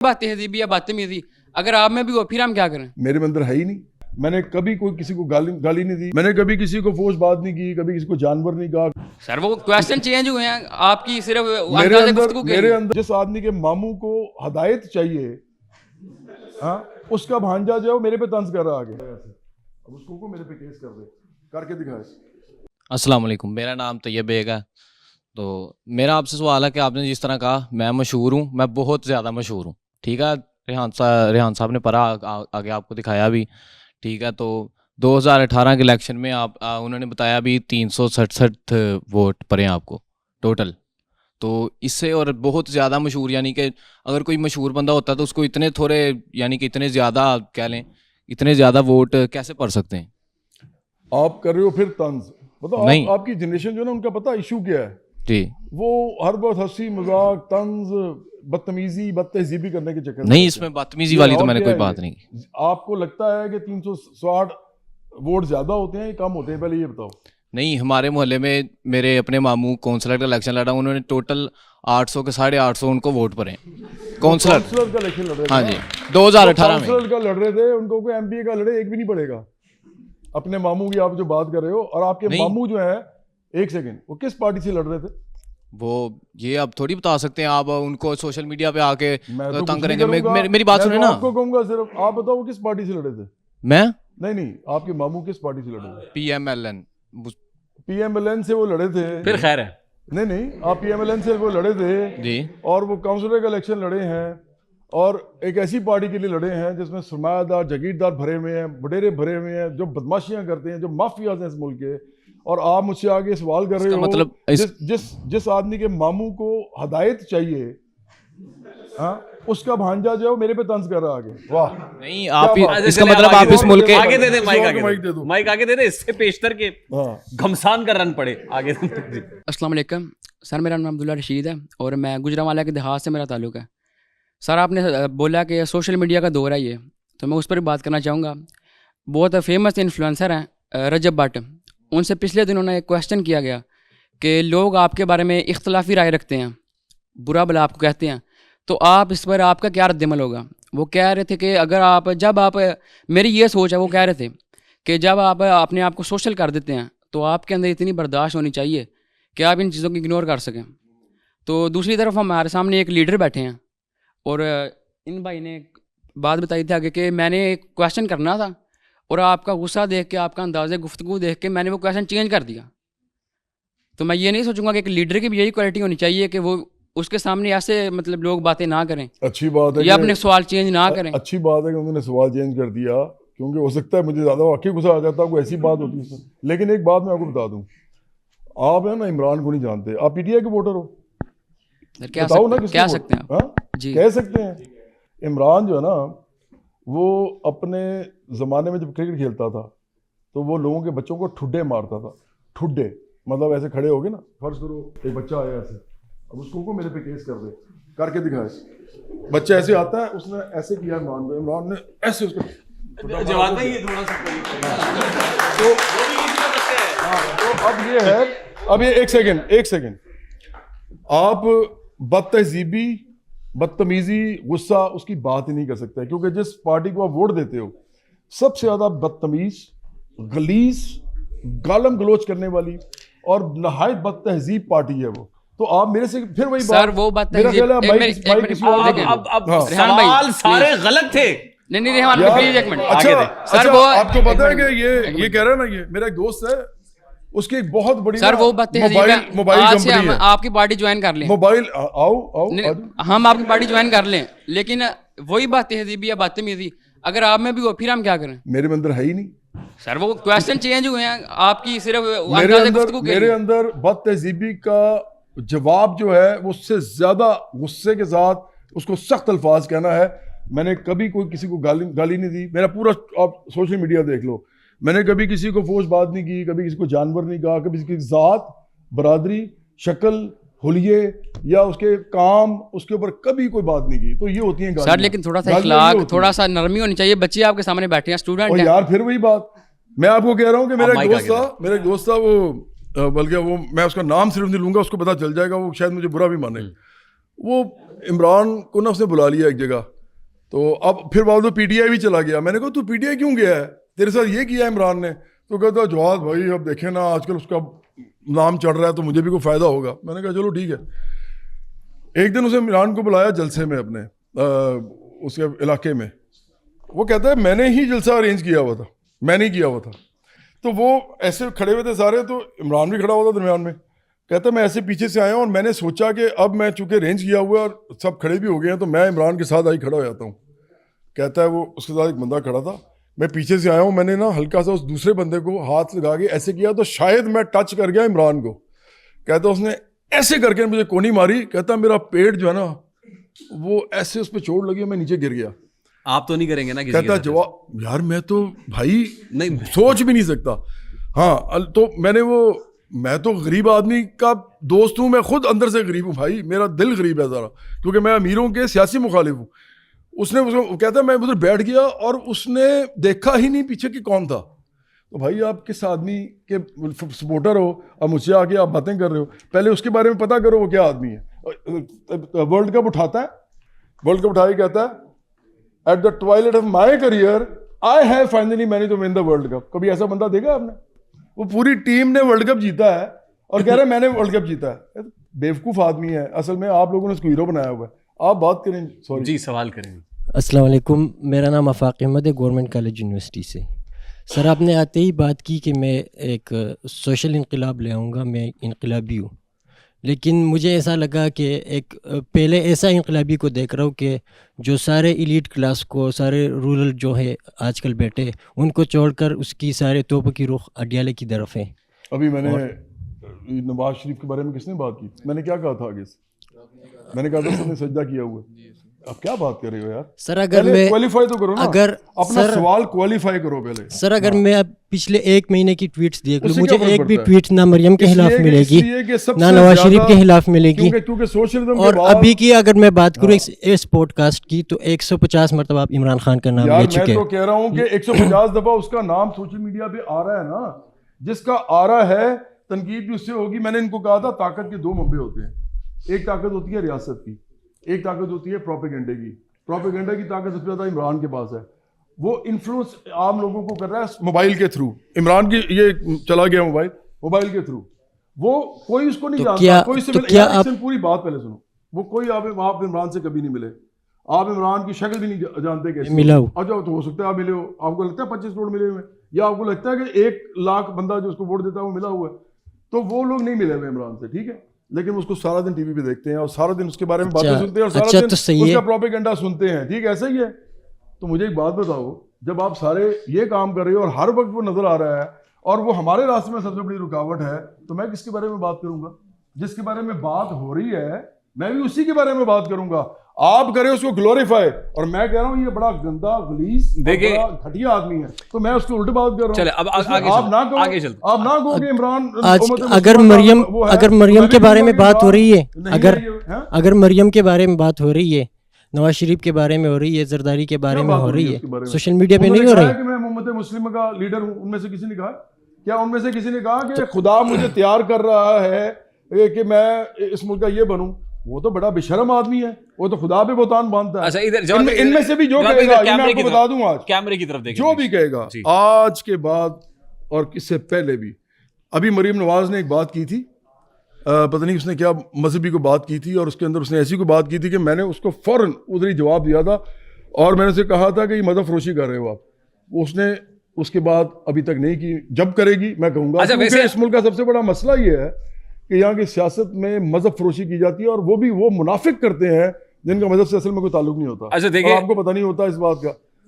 बात तहजीबी या बदतमीजी अगर आप में भी हो फिर हम क्या करें? मेरे में अंदर है ही नहीं। मैंने कभी कोई किसी को गाली नहीं दी, मैंने कभी किसी को फोर्स बात नहीं की, कभी किसी को जानवर नहीं कहा। सर वो क्वेश्चन चेंज हुए हैं आपकी सिर्फ मेरे अंदर जिस आदमी के मामू को हदायत चाहिए, हाँ, उसका भांजा जो है वो मेरे पे तंज कर रहा आगे। अब उसको को मेरे पे केस कर दे, करके दिखाए। अस्सलाम वालेकुम, मेरा नाम तैयब बेग है। तो मेरा आपसे सवाल है कि आपने जिस तरह कहा मैं मशहूर हूँ, मैं बहुत ज़्यादा मशहूर हूँ, ठीक है। रेहान साहब ने पढ़ा आगे आपको दिखाया भी, ठीक है। तो 2018 के इलेक्शन में उन्होंने बताया भी 367 वोट पड़े आपको टोटल। तो इससे और बहुत ज़्यादा मशहूर, यानी कि अगर कोई मशहूर बंदा होता तो उसको इतने थोड़े, यानी कि इतने ज़्यादा कह लें, इतने ज़्यादा वोट कैसे पड़ सकते हैं? आप कर रहे हो फिर तंज, बताओ। नहीं। आपकी जनरेशन जो है ना, उनका पता इशू क्या है जी। वो हर बात हंसी मजाक तंज बदतमीजी बदतहजीबी करने के चक्कर नहीं, इसमें बदतमीजी वाली तो मैंने कोई बात नहीं की। आपको लगता है कि 360 वोट ज्यादा होते हैं या कम होते हैं, पहले ये बताओ। नहीं, हमारे मोहल्ले में मेरे अपने मामू काउंसलर का इलेक्शन लड़ा, उन्होंने टोटल 800 के 850 उनको वोट पड़े काउंसलर का इलेक्शन लड़ रहे थे। हाँ जी, 2018 में काउंसलर का लड़ रहे थे, उनको कोई एमपी का लड़े एक भी नहीं पड़ेगा। अपने मामू की आप जो बात कर रहे हो, और आपके मामू जो है, एक सेकंड, वो किस पार्टी से लड़ रहे थे? वो ये अब थोड़ी बता सकते हैं आप उनको सोशल मीडिया पे आके तो तंग करेंगे। मेरी बात सुने ना। आपको कहूंगा सिर्फ आप बताओ वो किस पार्टी से लड़े थे? मैं नहीं, आपके मामू किस पार्टी से लड़े थे? PMLN से वो लड़े थे। फिर खैर है। नहीं, आप PMLN से वो लड़े थे जी, और वो काउंसलर का इलेक्शन लड़े हैं, और एक ऐसी पार्टी के लिए लड़े हैं जिसमें सरमायादार जागीरदार भरे हुए हैं, बडेरे भरे हुए हैं, जो बदमाशियां करते हैं, जो माफियाज हैं इस मुल्क के। और आप मुझसे आगे सवाल कर रहे हो, मतलब जिस आदमी के मामू को हदायत चाहिए, हाँ, उसका भांजा जो है वो मेरे पे तंज कर रहा आगे। वाह। नहीं, आप इसका मतलब आप इस मुल्क के आगे दे दे, माइक आगे दे दे, इससे पेशतर के हाँ। घमसान का रन पड़े आगे। अस्सलाम वालेकुम सर, मेरा नाम अब्दुल्ला रशीद है और मैं गुजरांवाला के देहात से मेरा ताल्लुक़ है। सर आपने बोला कि सोशल मीडिया का दौर है ये, तो मैं उस पर बात करना चाहूँगा। बहुत फेमस इन्फ्लुएंसर हैं रजब भट्ट, उनसे पिछले दिन उन्हें एक क्वेश्चन किया गया कि लोग आपके बारे में इख्तलाफी राय रखते हैं, बुरा भला आपको कहते हैं, तो आप इस पर आपका क्या रद्दमल होगा? वो कह रहे थे कि मेरी ये सोच है, वो कह रहे थे कि जब आप अपने आप को सोशल कर देते हैं तो आपके अंदर इतनी बर्दाश्त होनी चाहिए कि आप इन चीज़ों को इग्नोर कर सकें। तो दूसरी तरफ हमारे सामने एक लीडर बैठे हैं और इन भाई ने बात बताई थी आगे कि मैंने एक क्वेश्चन करना था और आपका गुस्सा देख के, आपका अंदाज़े गुफ्तगू देख के मैंने वो क्वेश्चन चेंज कर दिया। तो मैं ये नहीं सोचूंगा कि एक लीडर की भी यही क्वालिटी होनी चाहिए कि वो उसके सामने ऐसे मतलब लोग बातें ना करें। अच्छी बात है, या अपने सवाल चेंज ना करें। अच्छी बात है कि उन्होंने सवाल चेंज कर दिया, क्योंकि हो सकता है मुझे ज़्यादा वाकई गुस्सा आ जाता, कोई ऐसी बात होती है। लेकिन एक बात मैं आपको बता दूं, आप है ना इमरान को नहीं जानते, आप PTI के वोटर हो। बताओ ना, क्या सकते हैं आप? जी, कह सकते हैं। इमरान जो है ना, वो अपने ज़माने में जब क्रिकेट खेलता था तो वो लोगों के बच्चों को ठुड्डे मारता था। ठुड्डे मतलब ऐसे खड़े हो गए ना, फर्ज करो एक बच्चा आया ऐसे, अब उसको मेरे पे केस कर दे, करके दिखाए। बच्चा ऐसे आता है, उसने ऐसे किया इमरान को, इमरान ने ऐसे उसको जवाब में ये थोड़ा सा तो अब ये है, अब ये एक सेकंड, आप बदतहजीबी बदतमीजी गुस्सा उसकी बात ही नहीं कर सकते, क्योंकि जिस पार्टी को आप वोट देते हो सबसे ज्यादा बदतमीज, गलीज, गालम गलोच करने वाली और नहायत बदतहजीब पार्टी है वो। तो आप मेरे से फिर वही सर वो बात अब सवाल सारे गलत थे। नहीं रेहान प्लीज एक मिनट। अच्छा, वो आपको पता है कि ये कह रहा है ना, ये मेरा एक दोस्त है, उसकी एक बहुत बड़ी सर वो मोबाइल कंपनी है। आपकी पार्टी ज्वाइन कर लें, मोबाइल आओ हम आपकी पार्टी ज्वाइन कर लें, लेकिन वही बात तहजीबी या बदतमीजी अगर आप में भी हो फिर हम क्या करें? मेरे में अंदर है ही नहीं सर, वो क्वेश्चन चेंज हुए हैं आपकी सिर्फ मेरे अंदर बदतहजीबी का जवाब जो है वो उससे ज्यादा गुस्से के साथ उसको सख्त अल्फाज कहना है। मैंने कभी कोई किसी को गाली नहीं दी। मेरा पूरा आप सोशल मीडिया देख लो, मैंने कभी किसी को फोर्स बात नहीं की, कभी किसी को जानवर नहीं कहा, कभी किसी की जात, बरादरी, शक्ल, हुलिये या उसके काम, उसके ऊपर कभी कोई बात नहीं की। तो ये होती है सर, लेकिन थोड़ा सा इखलाक, थोड़ा सा नरमी होनी चाहिए। बच्चे आपके सामने बैठे हैं, स्टूडेंट हैं। यार फिर वही बात मैं आपको कह रहा हूँ कि मेरा एक दोस्त था वो, बल्कि वो मैं उसका नाम सिर्फ नहीं लूंगा, उसको पता चल जाएगा, वो शायद मुझे बुरा भी माने। वो इमरान को ना उसने बुला लिया एक जगह, तो अब फिर बाद में पीटीआई भी चला गया। मैंने कहा तू पीटीआई क्यों गया है, तेरे साथ ये किया है इमरान ने? तो कहता जवाद भाई अब देखें ना आजकल उसका नाम चढ़ रहा है तो मुझे भी कोई फ़ायदा होगा। मैंने कहा चलो ठीक है। एक दिन उसे इमरान को बुलाया जलसे में अपने उसके इलाके में। वो कहता है मैंने ही जलसा अरेंज किया हुआ था, मैंने ही किया हुआ था। तो वो ऐसे खड़े हुए थे सारे, तो इमरान भी खड़ा हुआ था दरमियान में। कहता मैं ऐसे पीछे से आया हूँ और मैंने सोचा कि अब मैं चूँकि अरेंज किया हुआ है और सब खड़े भी हो गए हैं तो मैं इमरान के साथ आई खड़ा हो जाता हूँ। कहता है वो उसके साथ एक बंदा खड़ा था, मैं पीछे से आया हूँ, मैंने ना हल्का सा उस दूसरे बंदे को हाथ लगा के ऐसे किया तो शायद मैं टच कर गया इमरान को। कहता उसने ऐसे करके मुझे कोनी मारी। कहता मेरा पेट जो है ना वो ऐसे उस पर चोट लगी, मैं नीचे गिर गया। आप तो नहीं करेंगे ना किसी कहता के साथ? जवाब यार मैं तो भाई नहीं सोच भी नहीं सकता। हाँ तो मैंने मैं तो गरीब आदमी का दोस्त हूँ, मैं खुद अंदर से गरीब हूँ भाई, मेरा दिल गरीब है ज़रा, क्योंकि मैं अमीरों के सियासी मुखालिफ हूँ। उसने उसको कहता मैं उधर बैठ गया और उसने देखा ही नहीं पीछे कि कौन था। तो भाई आप किस आदमी के सपोर्टर हो और मुझसे आके आप बातें कर रहे हो, पहले उसके बारे में पता करो वो क्या आदमी है। वर्ल्ड कप उठाता है, वर्ल्ड कप उठा के कहता है at the twilight of my career I have finally manage to win the world cup. कभी ऐसा बंदा देखा आपने? वो पूरी टीम ने वर्ल्ड कप जीता है और कह रहा है मैंने वर्ल्ड कप जीता है। बेवकूफ़ आदमी है असल में, आप लोगों ने उसको हीरो बनाया हुआ है। आप बात करें। सॉरी जी सवाल करें। अस्सलाम वालेकुम, मेरा नाम आफाक अहमद है, गवर्नमेंट कॉलेज यूनिवर्सिटी से। सर आपने आते ही बात की कि मैं एक सोशल इनकलाब ले आऊँगा, मैं इनकलाबी हूँ, लेकिन मुझे ऐसा लगा कि एक पहले ऐसा इनकलाबी को देख रहा हूँ कि जो सारे एलीट क्लास को, सारे रूरल जो है आजकल बैठे, उनको छोड़कर उसकी सारे तोपों की रुख अडियाले की तरफ है। अभी मैंने नवाज शरीफ के बारे में किसने बात की? मैंने क्या कहा था आगे से? मैंने कहा था उसने सजदा किया हुआ है। अब क्या बात कर रहे हो यार? सर अगर मैं क्वालिफाई तो करो ना, अगर अपना सवाल क्वालिफाई करो पहले। सर अगर मैं अब पिछले एक महीने की ट्वीट्स देख लूँ, उससे मुझे क्या फर्क एक भी पड़ता है? ट्वीट ना मरियम के खिलाफ इसलिए मिलेगी कि सबसे ना नवाज शरीफ ज्यादा- के खिलाफ मिलेगी। क्योंकि सोशलिज्म के और बाद अभी की अगर मैं बात करूँ इस पॉडकास्ट की, तो 150 मरतबा आप इमरान खान का नाम यार ले मैं चुके तो हैं। कह रहा हूँ कि 150 दफा उसका नाम सोशल मीडिया पे आ रहा है ना, जिसका आ रहा है तनकीद भी उससे होगी। मैंने इनको कहा था ताकत के दो मंबे होते हैं, एक ताकत होती है रियासत की, एक ताकत होती है प्रोपेगेंडे की। प्रोपेगेंडा की ताकत सबसे ज्यादा इमरान के पास है, वो इन्फ्लुएंस आम लोगों को कर रहा है मोबाइल के थ्रू। इमरान की ये चला गया मोबाइल के थ्रू, वो कोई उसको नहीं जानता, कोई से पूरी बात पहले सुनो। वो कोई आप इमरान से कभी नहीं मिले, आप इमरान की शक्ल भी नहीं जानते कैसे मिला हो। अच्छा तो हो सकता है आप मिले हो, आपको लगता है 25 करोड़ मिले हुए, या आपको लगता है कि 1 लाख बंदा जो उसको वोट देता है वो मिला हुआ है। तो वो लोग नहीं मिले हुए इमरान से, ठीक है, लेकिन उसको सारा दिन टीवी पे देखते हैं और सारा दिन उसके बारे में बातें सुनते हैं और सारा दिन तो सही उसका है। प्रोपेगेंडा सुनते हैं, ठीक है, ऐसा ही है। तो मुझे एक बात बताओ, जब आप सारे ये काम कर रहे हो और हर वक्त वो नजर आ रहा है और वो हमारे रास्ते में सबसे बड़ी रुकावट है, तो मैं किसके बारे में बात करूंगा? जिसके बारे में बात हो रही है मैं भी उसी के बारे में बात करूंगा। आप करें उसको ग्लोरीफाई और मैं कह रहा हूँ ये बड़ा गंदा गलीस देखिए घटिया आदमी है, तो मैं उसके उल्टे बात कर रहा हूँ। चले अब आगे आप ना कहो, आगे चलते। आप ना कहो कि इमरान आज अगर मरियम के बारे में बात हो रही है, अगर मरियम के बारे में बात हो रही है, नवाज शरीफ के बारे में हो रही है, जरदारी के बारे में हो रही है, सोशल मीडिया पे नहीं हो रही। कि मैं मोहम्मद मुस्लिम का लीडर हूँ, उनमें से किसी ने कहा? क्या उनमें से किसी ने कहा कि खुदा मुझे तैयार कर रहा है कि मैं इस मुल्क का ये बनूं? वो तो बड़ा बेशर्म आदमी है, वो तो खुदा पे बोतान बांधता है। अच्छा इधर इनमें से भी जो कहेगा, मैं आपको बता दूं, आज कैमरे की तरफ देखिए, जो भी कहेगा आज के बाद और इससे पहले भी, अभी मरीम नवाज ने एक बात की थी, पता नहीं उसने क्या मजहबी को बात की थी, और उसके अंदर उसने ऐसी को बात की थी कि मैंने उसको फौरन उधर ही जवाब दिया था और मैंने उसे कहा था कि ये मजहब फरोशी कर रहे हो आप। उसने उसके बाद अभी तक नहीं की, जब करेगी मैं कहूँगा। अच्छा, क्योंकि इस मुल्क का सबसे बड़ा मसला ये है कि यहाँ की सियासत में मजहब फरोशी की जाती है, और वो भी वो मुनाफिक करते हैं जिनका मजहब से असल में कोई ताल्लुक नहीं होता। अच्छा देखिए, आपको पता नहीं होता इस बात का।